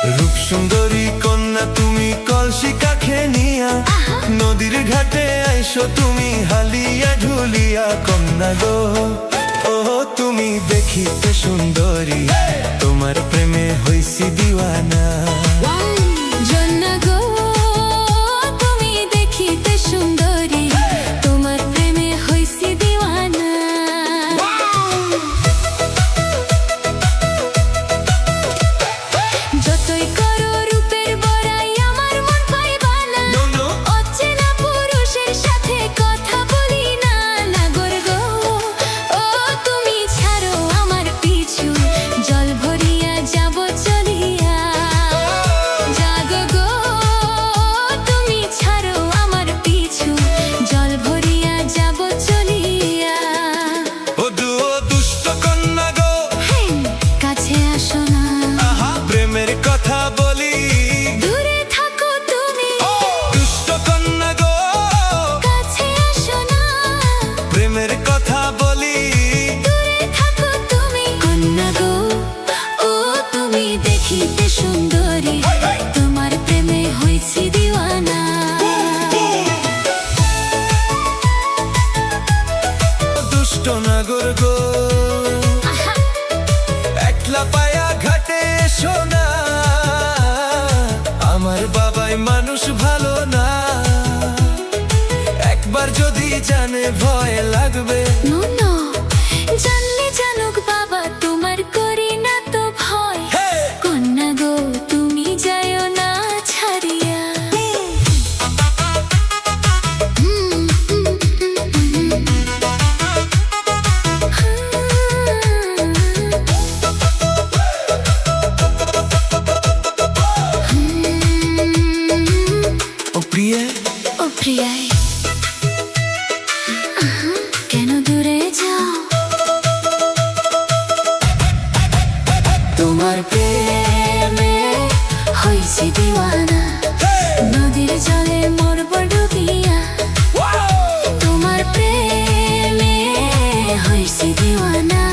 রূপ সুন্দরী কন্যা তুমি কলসি কাখে নিয়া, নদীর ঘাটে আইসো তুমি হালিয়া ঢুলিয়া। কন্যা গো ও তুমি দেখিতে সুন্দরী, তোমার প্রেমে হইছি দিওয়ানা। জন্না গো তুমি দেখিতে সুন্দরী, তোমার প্রেমে হইছি দিওয়ানা। যতই করো রূপের বড়াই আমার মন পাইবা না, অচেনা পুরুষের সাথে কথা বলি না। নাগর গো ও তুমি ছাড়ো আমার পিছু, জল ভরিয়া যাব চলিয়া। জাগো গো তুমি ছাড়ো আমার পিছু, জল ভরিয়া যাব চলিয়া। ও দুষ্ট কন্যা গো কাছে আসো না, প্রেমের কথা বলি, দূরে থাকো তুমি। দুষ্ট কন্যা গো কাছে আসো না, প্রেমের কথা বলি, দূরে থাকো তুমি। কন্যা গো ও তুমি দেখিতে সুন্দরী, তোমার প্রেমে হইছি দিওয়ানা। দুষ্ট নাগর গো একলা পায়া ঘাটে এসো না, আমার বাবাই মানুষ ভালো না। একবার যদি জানে ভয় লাগবে, নো নো, জানলে জানুক বাবা তোমার করি না তো ভয়। কন্যা গো তুমি যাইও না ছাড়িয়া। ও প্রিয়ে ও প্রিয়াই কেন দূরে যাও? তোমার প্রেমে হইছি দিওয়ানা, নদীর জলে মরব ডুবিয়া। তোমার প্রেমে হইছি দিওয়ানা,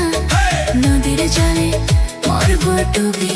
নদীর জলে মরব ডুবিয়া।